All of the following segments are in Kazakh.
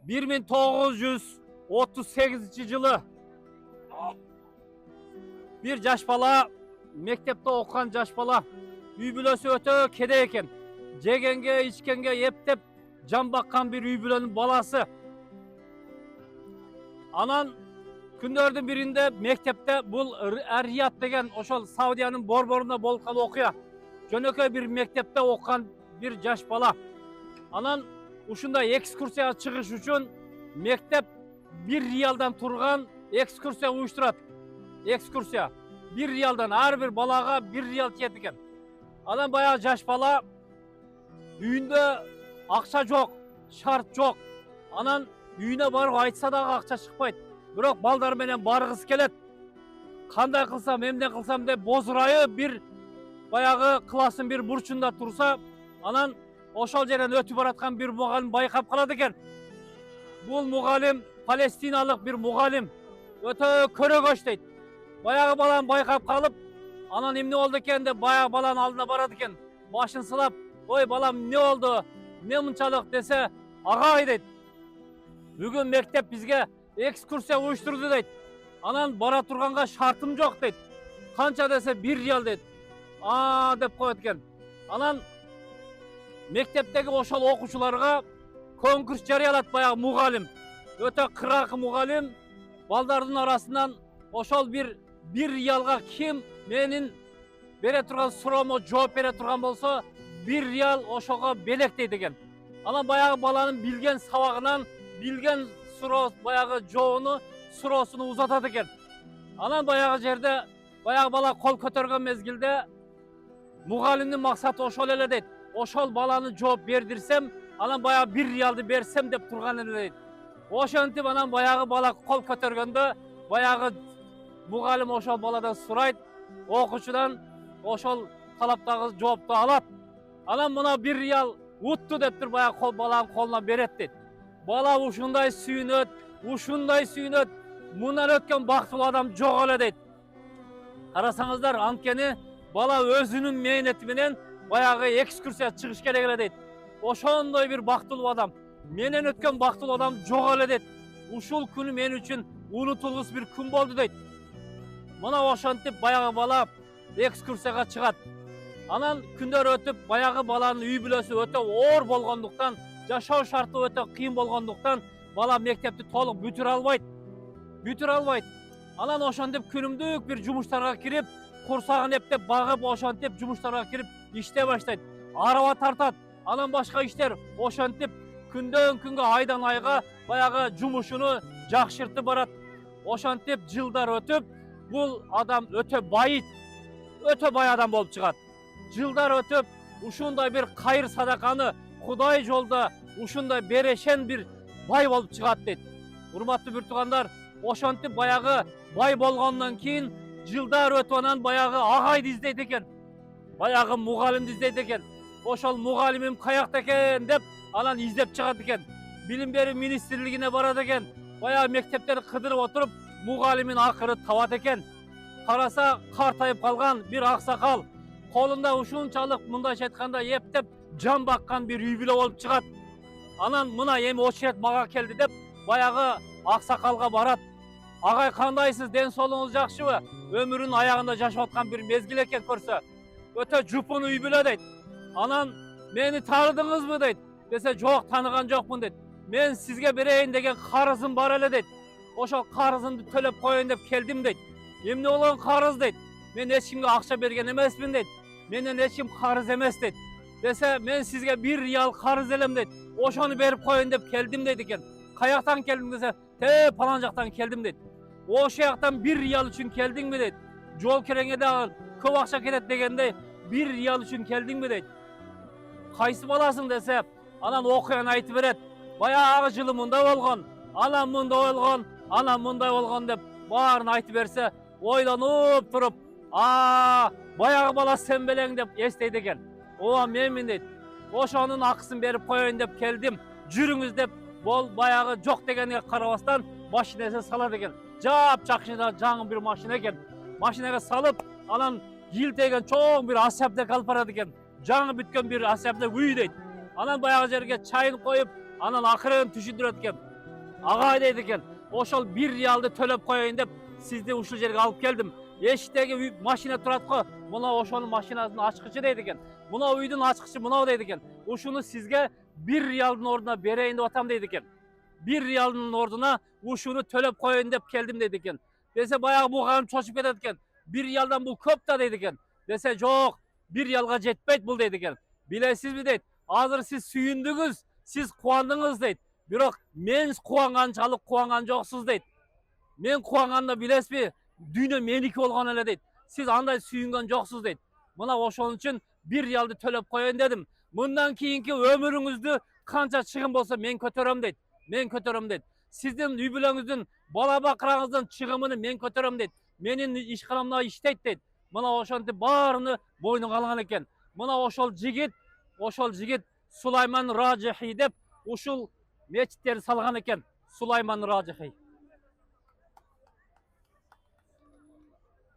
1938 жылы bir жаш бала, мектепте оқыған жаш бала, үй бүлөсү өтө кедей экен. Жегенге, ичкенге ептеп жан баккан bir үй бүлөнүн баласы. Анан күндөрдүн биринде мектепте бул Рият деген ошол Саудиянын борборунда болгон окуя. Жөнөкөй bir мектепте окуган bir жаш бала. Анан ушундай экскурсияга чыгыш үчүн мектеп 1 риалдан турган экскурсия уюштурат. Экскурсия 1 риалдан, ар бир балага 1 риал тиет экен. Анан баягы жаш бала үйүндө акча жок, шарт жок. Анан үйүнө барып айтса дагы акча чыкпайт. Бирок балдар менен баргысы келет. Кандай кылсам, эмне кылсам деп бозурайып бир баягы класстын бир бурчунда турса, анан ошол жерден өтүп бараткан бир мугалим байкап калат экен. Бул мугалим палестиналык бир мугалим, өтө көрөгөч дейт. Баягы баланы байкап калып, анан эмне болду экен деп баягы баланын алдына барат экен. Башын сылап, "Ой балам, эмне болду? Эмне мынчалык?" десе, "Агай" дейт. "Бүгүн мектеп бизге экскурсия уюштурду" дейт. Анан бара турганга шартым жок дейт. "Канча?" десе, 1 риал дейт. Деп коет экен. Анан мектептеги ошол окуучуларга конкурс жарыялат баягы мугалим. Өтө кыракы мугалим. Балдардын арасынан ошол 1 риалга ким менин бере турган суроомо жооп бере турган болсо 1 риал ошого белектейт экен. Анан баягы баланын билген сабагынан билген баягы жообуну суроосуну узатат экен. Анан баягы жерде баягы бала кол көтөргөн мезгилде мугалимдин максаты ошол эле дейт. Ошол баланы жооп бердирсем, анан баягы 1 риалды берсем деп турган эле дейт. Ошентип анан баягы бала кол көтөргөндө баягы мугалим ошол баладан сурайт, окуучудан ошол талаптагы жоопту алат. Анан мына 1 риал утту деп туруп баягы баланын колуна берет дейт. Бала ушундай сүйүнөт, мындан өткөн бактылуу адам жок эле дейт. Карасаңыздар, анткени бала өзүнүн мээнети менен баягы экскурсия чыгыш керек эле дейт. Ошондой бир бактылуу адам, менен өткөн бактылуу адам жок эле дейт. Ушул күнү мен үчүн унутулгус бир күн болду дейт. Мына ошентип баягы бала экскурсияга чыгат. Анан күндөр өтүп, баягы баланын үй бүлөсү өтө оор болгондуктан, жашоо шарты өтө кыйын болгондуктан, бала мектепти толук бүтүрө албайт. Анан ошентип күнүмдүк бир жумуштарга кирип, курсагын эптеп багып, ошентип жумуштарга кирип иштей баштайт. Араба тартат, анан башка иштер. Ошентип күндөн күнгө, айдан айга баягы жумушуну жакшыртып барат. Ошентип жылдар өтүп, бул адам өтө бай адам болуп чыгат. Жылдар өтүп, ушундай бир кайыр садаканы Кудай жолда ушундай берешен бир бай болуп чыгат дейт. Урматтуу бир туугандар, ошентип баягы бай болгондон кийин жылдар өтүп анан баягы агайды издейт экен. Баягы мугалимди издейт экен. Ошол мугалимим каякта экен деп анан издеп чыгат экен. Билим берүү министрлигине барат экен. Баягы мектептерди кыдырып отуруп, мугалимин акыры табат экен. Караса, картайып калган бир аксакал, колунда ушунчалык мындайча айтканда эптеп жан баккан бир үй бүлө болуп чыгат. Анан мына эми очерет мага келди деп баягы аксакалга барат. "Агай, кандайсыз? Ден соолугуңуз жакшыбы? Өмүрүнүн аягында жашап аткан бир мезгил экен көрсө. Өтө жупун үй бүлө" дейт. Анан "Мени тааныдыңызбы?" дейт. Десе, "Жок, тааныган жокмун" дейт. "Мен сизге берейин деген карызым бар эле" дейт. "Ошол карызымды төлөп коеюн деп келдим" дейт. "Эмне болгон карыз?" дейт. "Мен эч кимге акча берген эмесмин" дейт. "Менен эч ким карыз эмес" дейт. Десе, "Мен сизге 1 риал карыз элем" дейт. "Ошону берип коеюн деп келдим" дейт экен. "Каяктан келдиң?" десе, "Палан жактан келдим" дейт. "Ошол жактан 1 риал үчүн келдиңби" дейт. "Жол кереңе дагы көп акча кетет дегенде 1 риал үчүн келдиңби" дейт. "Кайсы баласың?" десе, анан окуяны айтып берет. "Баягы жылы мындай болгон, анан мындай болгон, анан мындай болгон" деп баарын айтып берсе, ойлонуп туруп, баягы бала сен белең" деп эстейт экен. "Ооба, менмин" дейт. "Ошонун акысын берип коеюн деп келдим. Жүрүңүз" деп баягы жок дегенге карабастан машинеге салат экен. Жапжакшы жаңы бир машина экен. Машинага салып, анан килтеген чоң бир особняк алып барат экен. Жаңы бүткөн бир особняк үй дейт. Анан баягы жерге чайын коюп, анан акырын түшүндүрөт экен. Agay deydi eken, oşol 1 rialdy төлep koyayın dep sizdi uşul жерге alıp geldim. Eşiktegi maşina turat ko. Muna oşonun maşinasının açkıcı deydi eken. Muna uydun açkıcı muna deydi eken. Uşunu sizge 1 rialdın orduna bereyin dep atam deydi eken. 1 rialdın orduna uşunu төлep koyayın dep geldim deydi eken. Dese bayağı bu hanım çoşup ketedi eken. 1 rialdan bu köp da deydi eken. Dese jok, 1 rialga jetpeyt bul deydi eken. Bilesizmi deydi. Hazır siz sүйündünüz, siz kuandınız deydi. Biroq men kuangançalık kuangan joksuz deydi. Men kuanganda bilesizmi? Dünya meniki bolgan ele deydi. Siz андай sүйüngen joksuz deydi. Mına oşon üçün 1 rialdy төлep koyayın dedim. Bundan kийинки ömürüңüzdü kança çığım bolsa men kötöröm deydi. Men kötöröm deydi. Sizdin үй бүлөңүздүн bala bakırağınızdan çığımını men kötöröm deydi. Menin işkalamda işteyt deydi. Mına oşontu barını boynuga algan eken. Mına oşol jigit Sulayman Rajihi dep uşul meçitleri salgan eken. Sulayman Rajihi.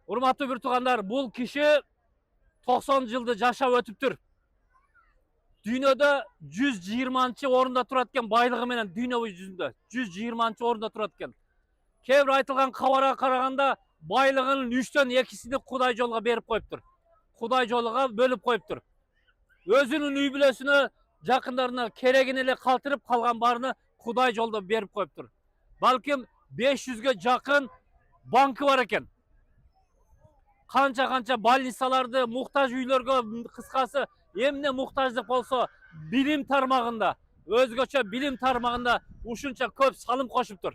Urmatlı bir tuğanlar, bul kişi 90 yılda yaşap ötüptür. Dünyada 120. orunda turatken baylığı menen dünya yüzünde 120. orunda turatken. Kevr aytılgan kavara karaganda baylığının 3'ten 2'sini Kuday jolga berip koyuptur. Kuday jolga bölüp koyuptur. Özünün үй бүлөсүнө жакындарына керегин эле калтырып калган баарыны Kuday жолдо берип коюптур. Балким 500'e жакын банкы бар экен. Kança больницаларды, muhtaç üylörgө kıskası emne muhtaçlık bolsa bilim tarmağında, özgöçe bilim tarmağında uşunça köp salım koşuptur.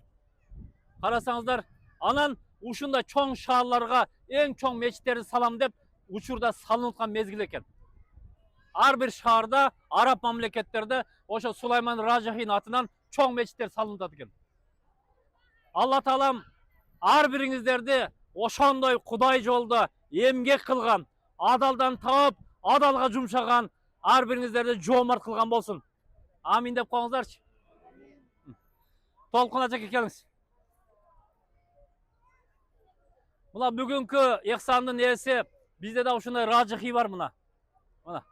Karasaňızlar, anan uşunda çoň şaharlarga, en çoň meçitleri salam dep uçurda salınıtkan mezgil eken. Ar bir şaharda, Arap mamleketlerde oşo Sulayman Rajihi'nin atынан çoň meçitler salınıtat eken. Allah Taalam ar biriňizlerdi oşondoy Kuday jolda emgek kılgan, adaldan taap, adalga jumşagan, ar biriňizlerdi jomart kılgan bolsun. Amin dep koýuňuzlarçı. Tolkun Aja keliňiz. Mına bugünkü ihsandын esi bizde de uşunday Rajihi var mına. Mına.